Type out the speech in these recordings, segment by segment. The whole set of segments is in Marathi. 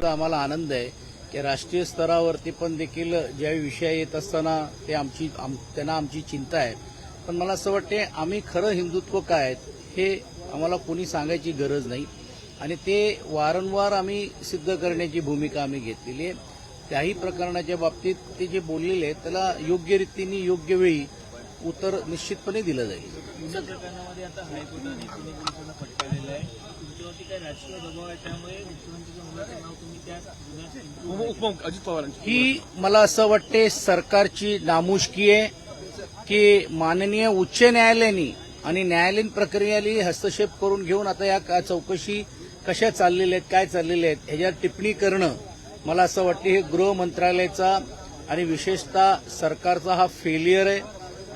आम्हाला आनंद आहे की राष्ट्रीय स्तरावरती पण देखील ज्यावेळी विषय येत असताना त्यांना आमची चिंता आहे. पण मला असं वाटते आम्ही खरं हिंदुत्व काय आहेत हे आम्हाला कोणी सांगायची गरज नाही आणि ते वारंवार आम्ही सिद्ध करण्याची भूमिका आम्ही घेतलेली आहे. त्याही प्रकरणाच्या बाबतीत ते जे बोललेले आहेत त्याला योग्य रीतीने योग्य वेळी उत्तर निश्चितपणे दिलं जाईल. पुणे प्रकरणामध्ये आता हायकोर्टाने पुणे पोलिसांना फटकारलेलं आहे. तुमच्यावरती काय राजकीय दबाव आहे त्यामुळे मुख्यमंत्र्यांच्या मुलाचं नाव तुम्ही त्या गुन्ह्यात अजित पवारांची ही मला असं वाटते सरकारची नामुष्की आहे की माननीय उच्च न्यायालयाने आणि न्यायालयीन प्रक्रियेला हस्तक्षेप करून घेऊन आता या चौकशी कशा चाललेल्या आहेत काय चाललेल्या आहेत ह्याच्यावर टिप्पणी करणं मला असं वाटतं हे गृह मंत्रालयाचा आणि विशेषतः सरकारचा हा फेलियर आहे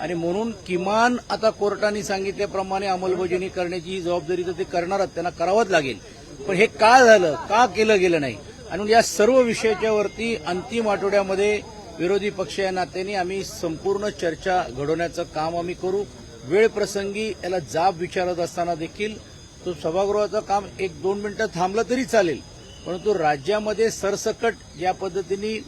आणि म्हणून किमान आता कोर्टाने सांगितल्याप्रमाणे अंमलबजावणी करण्याची जबाबदारी तर ते करणारच त्यांना करावंच लागेल. पण हे का झालं का केलं गेलं नाही आणि या सर्व विषयाच्या वरती अंतिम आठवड्यामध्ये विरोधी पक्ष या नात्याने आम्ही संपूर्ण चर्चा घडवण्याचं काम आम्ही करू. वेळ प्रसंगी याला जाब विचारत असताना देखील तो सभागृहाचं काम 1-2 मिनिटं थांबलं तरी चालेल. परंतु राज्यामध्ये सरसकट ज्या पद्धतीने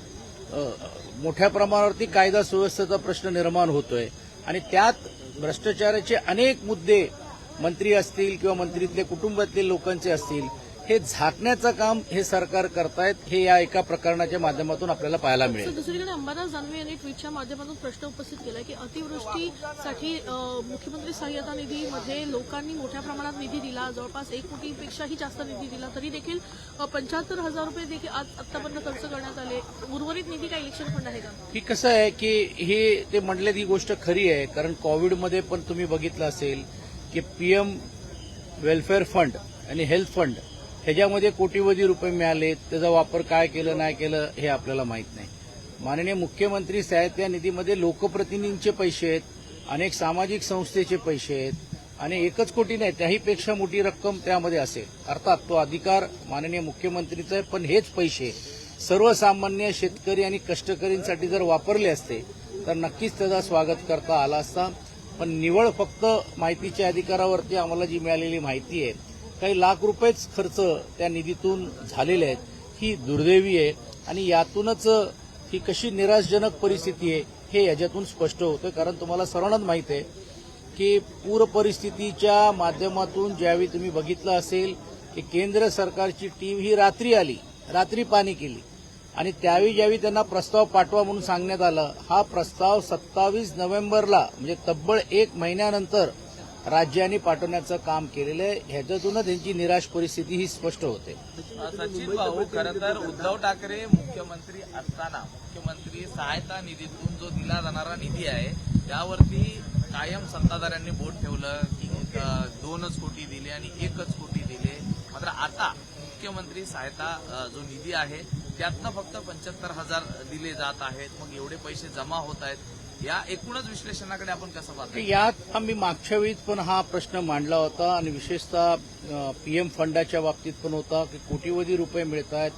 मोठ्या प्रमाणावरती कायदा सुव्यवस्थेचा प्रश्न निर्माण होतोय आणि त्यात भ्रष्टाचाराचे अनेक मुद्दे मंत्री असतील किंवा मंत्रीतले कुटुंबातले लोकांचे असतील हे झाकण्याचं काम हे सरकार करतायत हे या एका प्रकरणाच्या माध्यमातून आपल्याला पाहायला मिळेल. दुसरीकडे अंबादास दानवे यांनी ट्विटच्या माध्यमातून प्रश्न उपस्थित केला की अतिवृष्टीसाठी मुख्यमंत्री सहाय्यता निधीमध्ये लोकांनी मोठ्या प्रमाणात निधी दिला, जवळपास 1 कोटीपेक्षाही जास्त निधी दिला, तरी देखील 75,000 रुपये देखील आतापर्यंत खर्च करण्यात आले. उर्वरित निधी काय इलेक्शन फंड आहे का? की कसं आहे की हे ते म्हणले ही गोष्ट खरी आहे कारण कोविडमध्ये पण तुम्ही बघितलं असेल की पीएम वेलफेअर फंड आणि हेल्थ फंड ह्याच्यामध्ये कोटीवधी रुपये मिळाले. त्याचा वापर काय केलं नाही केलं हे आपल्याला माहीत नाही. माननीय मुख्यमंत्री सहायता निधीमध्ये लोकप्रतिनिधींचे पैसे आहेत, अनेक सामाजिक संस्थेचे पैसे आहेत आणि 1 कोटी नाही त्याहीपेक्षा मोठी रक्कम त्यामध्ये असेल. अर्थात तो अधिकार माननीय मुख्यमंत्रीचा आहे पण हेच पैसे सर्वसामान्य शेतकरी आणि कष्टकरींसाठी जर वापरले असते तर नक्कीच त्याचा स्वागत करता आला असता. पण निव्वळ फक्त माहितीच्या अधिकारावरती आम्हाला जी मिळालेली माहिती आहे काही लाख रुपयेच खर्च त्या निधीतून झालेले आहेत. ही दुर्दैवी आहे आणि यातूनच ही कशी निराशजनक परिस्थिती आहे हे याच्यातून स्पष्ट होतं. कारण तुम्हाला सर्वांनाच माहीत आहे की पूर परिस्थितीच्या माध्यमातून ज्यावेळी तुम्ही बघितलं असेल की केंद्र सरकारची टीम ही रात्री आली, रात्री पाहणी केली आणि त्यावेळी ज्यावेळी त्यांना प्रस्ताव पाठवा म्हणून सांगण्यात आलं हा प्रस्ताव 27 नोव्हेंबरला म्हणजे तब्बल 1 महिन्यानंतर राज्यांनी पाठवण्याचं काम केलेलं आहे. ह्याच्यातूनच त्यांची निराश परिस्थिती ही स्पष्ट होते. सचिन भाऊ, खरं तर उद्धव ठाकरे मुख्यमंत्री असताना मुख्यमंत्री सहायता निधीतून जो दिला जाणारा निधी आहे त्यावरती कायम सत्ताधाऱ्यांनी बोट ठेवलं की 2च कोटी दिले आणि 1च कोटी दिले. मात्र आता मुख्यमंत्री सहायता जो निधी आहे त्यातनं फक्त 75,000 दिले जात आहेत. मग एवढे पैसे जमा होत आहेत या एकूणच विश्लेषणाकडे आपण कसं पाहतो? यात आम्ही मागच्या वेळीच पण हा प्रश्न मांडला होता आणि विशेषतः पीएम फंडाच्या बाबतीत पण होता की कोटीवधी रुपये मिळत आहेत,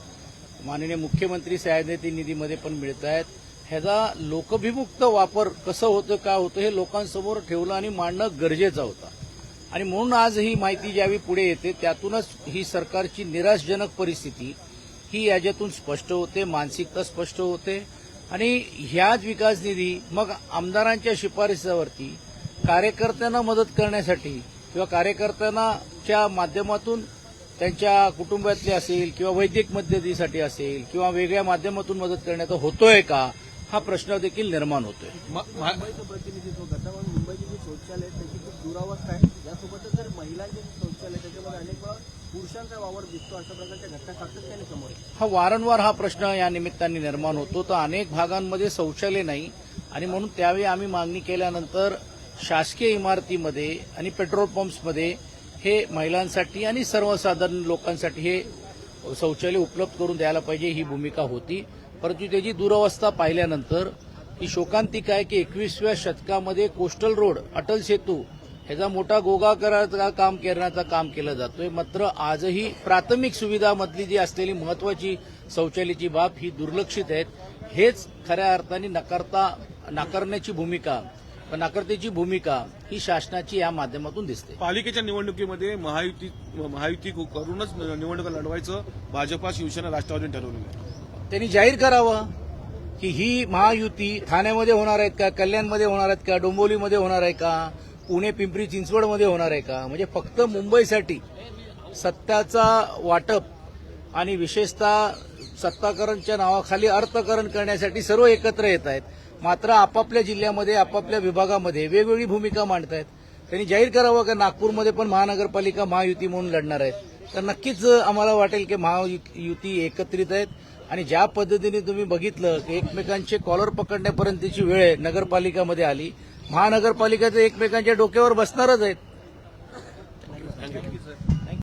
माननीय मुख्यमंत्री सहायता निधीमध्ये पण मिळत आहेत. ह्याचा लोकभिमुक्त वापर कसं होतं काय होतं हे लोकांसमोर ठेवलं आणि मांडणं गरजेचं होतं आणि म्हणून आज ही माहिती ज्यावेळी पुढे येते त्यातूनच ही सरकारची निराशजनक परिस्थिती ही याच्यातून स्पष्ट होते, मानसिकता स्पष्ट होते आणि ह्याच विकास निधी मग आमदारांच्या शिफारसीवरती कार्यकर्त्यांना मदत करण्यासाठी किंवा कार्यकर्त्यांच्या माध्यमातून त्यांच्या कुटुंबातले असेल किंवा वैद्यक मदतीसाठी असेल किंवा वेगळ्या माध्यमातून मदत करण्याचा होतोय का हा प्रश्न देखील निर्माण होतोय. मुंबईचं प्रतिनिधित्व करता पण मुंबईची जी शौचालय त्याची खूप दुरावस्था आहे. यासोबतच जर महिलांचे शौचालय त्याच्यामध्ये अनेक वेळा पुरुषांचा वावर दिसतो. अशा प्रकारच्या घटना सातत्याने समोर हा वारंवार हा प्रश्न या निमित्ताने निर्माण होतो. तर अनेक भागांमध्ये शौचालय नाही आणि म्हणून त्यावेळी आम्ही मागणी केल्यानंतर शासकीय इमारतीमध्ये आणि पेट्रोल पंप्समध्ये हे महिलांसाठी आणि सर्वसाधारण लोकांसाठी हे शौचालय उपलब्ध करून द्यायला पाहिजे ही भूमिका होती. परंतु त्याची दुरवस्था पाहिल्यानंतर ही शोकांतिक आहे की 21व्या शतकामध्ये कोस्टल रोड अटल सेतू ह्याचा मोठा गोगा करण्याचं काम केलं जातोय. मात्र आजही प्राथमिक सुविधामधली जी असलेली महत्वाची शौचालयाची बाब ही दुर्लक्षित आहेत. हेच खऱ्या अर्थाने नाकारण्याची भूमिका पण नकारतेची भूमिका ही शासनाची या माध्यमातून दिसते. पालिकेच्या निवडणुकीमध्ये महायुती करूनच निवडणुका लढवायचं भाजपा, शिवसेना, राष्ट्रवादीने ठरवलेलं आहे. त्यांनी जाहीर करावं की ही महायुती ठाण्यामध्ये होणार आहेत का, कल्याणमध्ये होणार आहेत का, डोंबिवलीमध्ये होणार आहे का, पुणे पिंपरी चिंचवडमध्ये होणार आहे का. म्हणजे फक्त मुंबईसाठी सत्ताचा वाटप आणि विशेषतः सत्ताकरणच्या नावाखाली अर्थकरण करण्यासाठी सर्व एकत्र येत आहेत. मात्र आपापल्या जिल्ह्यामध्ये आपापल्या विभागामध्ये वेगवेगळी भूमिका मांडत आहेत. त्यांनी जाहीर करावं का नागपूरमध्ये पण महानगरपालिका महायुती म्हणून लढणार आहेत. तर नक्कीच आम्हाला वाटेल की महायुती एकत्रित आहेत. आणि ज्या पद्धतीने तुम्ही बघितलं की एकमेकांचे कॉलर पकडण्यापर्यंतची वेळ नगरपालिकामध्ये आली, महानगरपालिका तर एकमेकांच्या डोक्यावर बसणारच आहेत.